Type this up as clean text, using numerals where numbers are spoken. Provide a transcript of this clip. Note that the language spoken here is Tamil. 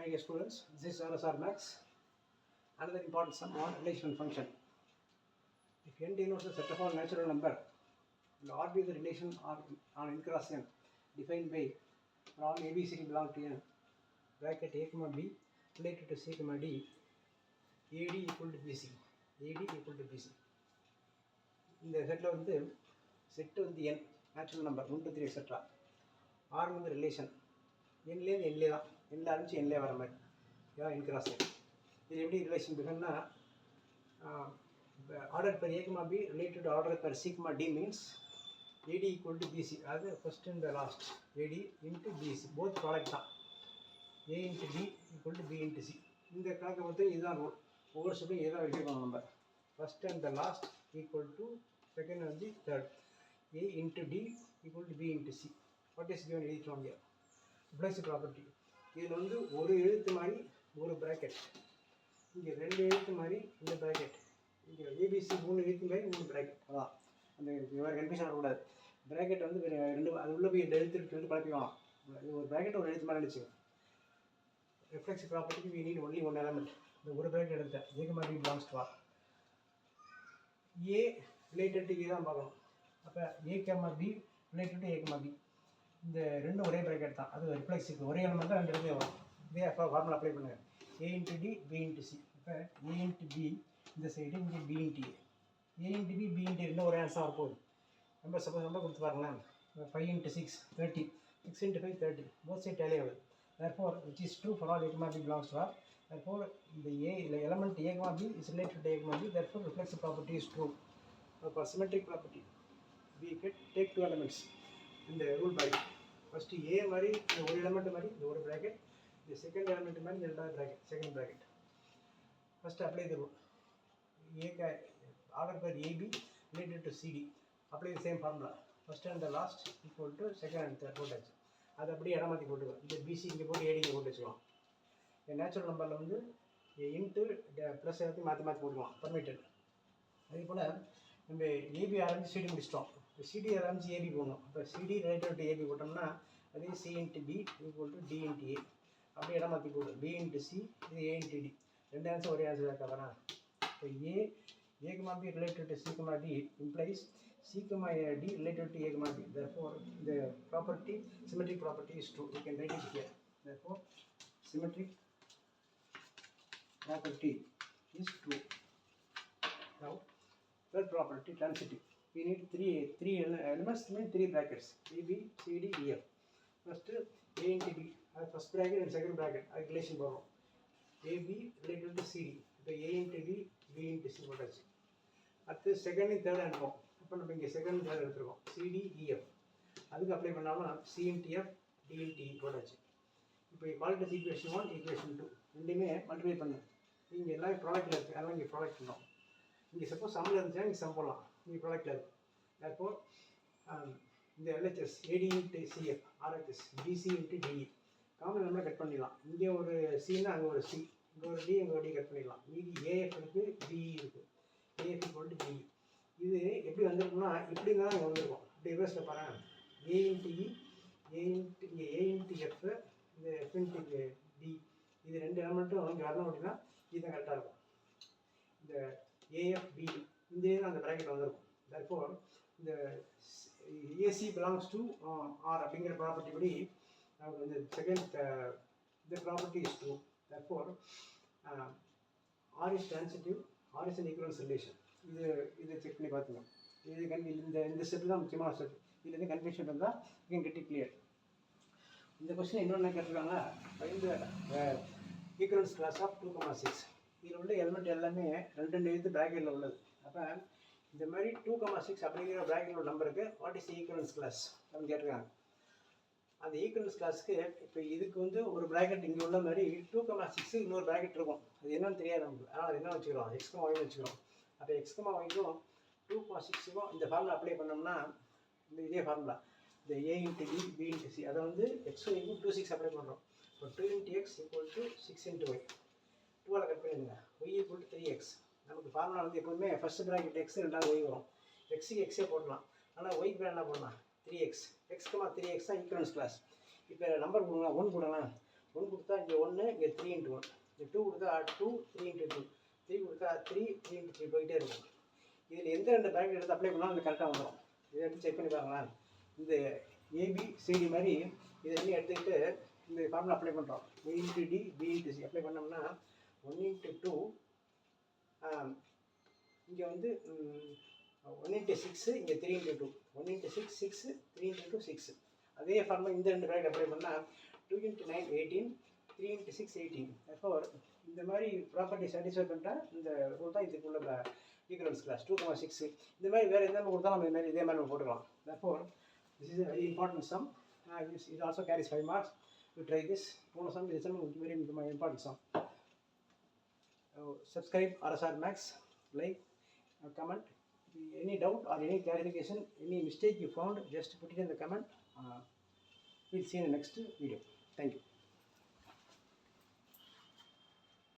Hi dear students, this is RSR Max. Another important sum on relational function. If n denotes a set of all natural number and R be the relation on n cross n defined by for all ABCD belong to n, bracket A comma B related to C comma D, AD equal to BC, AD equal to BC. இந்த செட்டில் வந்து செட்டு வந்து n natural number 1 2 3 etcetera. R வந்து ரிலேஷன் என்லேருந்து என்லே தான், என்ல ஆரம்பிச்சு என்லே வர மாதிரி இதான் n cross n. இது எப்படி ரிலேஷன் பிகன்னா order pair A comma B related to order per C comma D means AD equal to BC. அது first and last AD into BC both product தான். A into B equal to B into C. இந்த கணக்கை வந்து இதுதான் ரூல். ஒவ்வொரு ஸ்டெப்லையும் இதுதான் எழுதிக்கணும் நம்ம. First and last equal to second வந்து third. A into D equal to B into C. What is given எழுதிட்டோம் இங்கே. Reflexive property. இதில் வந்து ஒரு எழுத்து மாதிரி ஒரு ப்ராக்கெட், இங்கே ரெண்டு எழுத்து மாதிரி இந்த ப்ராக்கெட், இங்கே ஏபிசி 3 எழுத்து மாதிரி 3 ப்ராக்கெட். அதான் அந்த வேறு கன்ஃபியூஷன் வரக்கூடாது. ப்ராக்கெட் வந்து ரெண்டு அது உள்ளே போய் 2 எழுத்து வந்து குழப்பிக்கலாம். இது ஒரு ப்ராக்கெட் ஒரு எழுத்து மாதிரி நினச்சிங்க. ரிஃப்ளெக்சிவ் ப்ராப்பர்ட்டிக்கு we need only one element. இந்த ஒரு ப்ராக்கெட் எடுத்தேன் A comma B belongs to R. A related to A தான் பார்க்கணும். அப்போ A comma B related to A comma B இந்த ரெண்டும் ஒரே ப்ராக்கெட் தான். அது ரிஃப்ளெக்சிவ் ஒரே எலமெண்ட் தான் ரெண்டு இடத்துல வரும். இதே ஃபார்முலா அப்ளை பண்ணுங்கள். A into D B into C. இப்போ A into B இந்த சைடு இங்கே B into A. A into B B into ரெண்டும் ஒரே ஆன்சர் வரப்போகுது. நம்ம சப்போஸ் நம்பர் கொடுத்து பாருங்களேன். 5 into 6 30, 6 into 5 30. Both side tally ஆகுது. therefore which is true for all A comma B belongs to R. therefore the element A comma B is related to A comma B. therefore reflexive property is true. For symmetric property we take two elements in the rule by first A மாதிரி இந்த ஒரு எலிமெண்ட் மாதிரி இந்த ஒரு bracket, the second element மாதிரி இந்த ரெண்டாவது bracket, second bracket. first apply the rule. A order per AB related to CD. apply the same formula. first and the last equal to second and third போட்டாச்சு. அது அப்படியே இடம் மாற்றி போட்டுக்கலாம். இந்த பிசி இங்கே போட்டு ஏடி இங்கே போட்டு வச்சுக்கலாம். நேச்சுரல் நம்பரில் வந்து இன்ட்டு ப்ளஸ் எல்லாத்தையும் மாற்றி மாற்றி போட்டுக்கலாம், பர்மிட்டட். அதே போல் நம்ம ஏபி ஆரம்பிச்சு சிடி முடிச்சிட்டோம். இப்போ சிடி ஆரம்பிச்சு ஏபி போகணும். இப்போ சிடி ரிலேட்டட் டு ஏபி போட்டோம்னா அதே C into B equal to D into A. அப்படியே இடம் மாற்றி போடும். பி இன்ட்டு சி, இது ஏ இன்ட்டு டி. ரெண்டு ஆன்சர் ஒரே ஆன்சர் இருக்கா வேணா. இப்போ A comma B related to C comma D implies C comma D related to A comma B. therefore the property, symmetric property is true. You can write it here. therefore symmetric property is true. Now third property, transitive. We need three elements mean 3 brackets, A B C D E F. first A into B, first bracket and second bracket relation வரும். A B related to C D. இப்போ A into D B into C போட்டாச்சு. அடுத்து செகண்ட் தேர்ட் அனுப்போம். இப்போ நம்ம இங்கே செகண்ட் தேர்ட் எடுத்துருக்கோம். CDEF அதுக்கு அப்ளை பண்ணாலும் C into F D into E போட்டாச்சு. இப்போ குவாலிட்டி ஈக்குவேஷன் 1 ஈக்குவேஷன் 2 ரெண்டுமே மல்டிப்ளை பண்ணு. இங்கே எல்லாமே ப்ராடக்ட்டில் இருக்குது, அதெல்லாம் இங்கே ப்ராடக்ட் பண்ணோம். இங்கே சப்போஸ் சம்மில் இருந்துச்சுன்னா இங்கே சம் போடலாம், இங்கே ப்ராடக்ட்டில் இருக்குது. therefore இந்த LHS AD into CF RHS BC into DE common நம்பரை கட் பண்ணிடலாம். இங்கே ஒரு சின்னா அங்கே ஒரு சி, இங்கே ஒரு டி, இங்கே ஒரு டி கட் பண்ணிடலாம். மீதி ஏஎஃப் இருக்குது, பிஇ இருக்குது. AF equal to BE. இது எப்படி வந்திருக்குன்னா இப்படி தான் இங்கே வந்திருக்கும். இப்படி ரிவர்ஸில் பாருங்கள். ஏ இன்ட்டு இ, இங்கே ஏ இன்ட்டு எஃப், இந்த எஃப் இன்ட்டு டி, இது ரெண்டு எலமெண்ட்டும் இங்கே வரணும் அப்படின்னா இதுதான் கரெக்டாக இருக்கும். இந்த ஏஎஃப்பி இந்த அந்த ப்ராக்கெட் வந்திருக்கும். therefore இந்த ஏசி பிலாங்ஸ் டு ஆர் அப்படிங்கிற ப்ராப்பர்ட்டி படி நமக்கு வந்து செகண்ட் இந்த property is true. therefore R is transitive, R is an equivalence relation. இதை செக் பண்ணி பார்த்துங்க. இந்த ஸ்டெப் தான் முக்கியமான ஸ்டெப். இதில் எதுவும் கன்ஃபியூஷன் இருந்தால் you can get it clear. இந்த கொஸ்டின் இன்னொன்று கேட்டிருக்காங்க. இந்த ஈக்குவலன்ஸ் கிளாஸ் ஆஃப் 2,6 இதில் உள்ள எலிமெண்ட் எல்லாமே ரெண்டு எழுத்து ப்ராக்கெட்டில் உள்ளது. அப்போ இந்த மாதிரி 2,6 அப்படிங்கிற ப்ராக்கெட்டில் உள்ள நம்பருக்கு வாட் இஸ் ஈக்குவலன்ஸ் கிளாஸ் அப்படின்னு கேட்டிருக்காங்க. அந்த ஈக்குவலன்ஸ் கிளாஸுக்கு இப்போ இதுக்கு வந்து ஒரு ப்ராக்கெட் இங்கே உள்ள மாதிரி 2,6 இன்னொரு ப்ராக்கெட் இருக்கும். அது என்னன்னு தெரியாது நமக்கு. ஆனால் அது என்ன வச்சுக்கிறோம், எக்ஸ்கமா ஒய்னு வச்சுக்கிறோம். அப்போ எக்ஸ்கமா ஒய்க்கும் 2,6க்கும் இந்த ஃபார்முலா அப்ளை பண்ணோம்னா இந்த இதே ஃபார்முலா இந்த A into D B into C, அதை வந்து எக்ஸ் ஒய்க்கும் 2,6 அப்ளை பண்ணுறோம். இப்போ 2 into x equal to 6 into y. 2ஆல் கட் பண்ணிடுங்க. y equal to 3x. நமக்கு ஃபார்முலா வந்து எப்போதுமே ஃபஸ்ட் ப்ராக்கெட் எக்ஸ், ரெண்டாவது ஒய் வரும். எக்ஸுக்கு எக்ஸே போடலாம், ஆனால் ஒய்க்கு என்ன பண்ணலாம் 3x. x, 3x தான் ஈக்குவலன்ஸ் கிளாஸ். இப்போ நம்பர் கொடுங்க, 1 கொடுங்க. 1 கொடுத்தா இங்கே 1, இங்கே 3 into 1, இங்கே 2 கொடுத்தா 2, 3 into 2, 3 கொடுத்தா 3, 3 into 3 போயிட்டே இருக்கும். இதில் எந்த 2 ப்ராக்கெட் எடுத்து அப்ளை பண்ணாலும் அது கரெக்டாக வந்துடும். இதை எடுத்து செக் பண்ணி பாருங்களேன். இந்த ABCD மாதிரி இதை இன்னும் எடுத்துக்கிட்டு இந்த ஃபார்முலா அப்ளை பண்ணுறோம். A into D, B into C apply பண்ணோம்னா 1 into 2, இங்கே வந்து 1 into 6, இங்கே 3 into 2, 1 into 6, 6, 3 into 2, 6. அதே ஃபார்முலா இந்த 2 ப்ராக்கெட் அப்ளை பண்ணால் 2 into 9, 18, 3 into 6, 18. therefore இந்த மாதிரி ப்ராப்பர்ட்டி சாட்டிஸ்ஃபை பண்ணுற இந்த ரூல் தான் இதுக்குள்ள ஈக்குவலன்ஸ் கிளாஸ் 2,6. இந்த மாதிரி வேறு எந்த கொடுத்தா நம்ம இந்த மாதிரி இதே மாதிரி நம்ம போட்டுக்கலாம். therefore this is a very important sum. It also carries 5 marks. You try this. Sum is very important sum. Subscribe RSR Max, like, comment. Any doubt or any clarification, any mistake you found, just put it in the comment. We'll see you in the next video.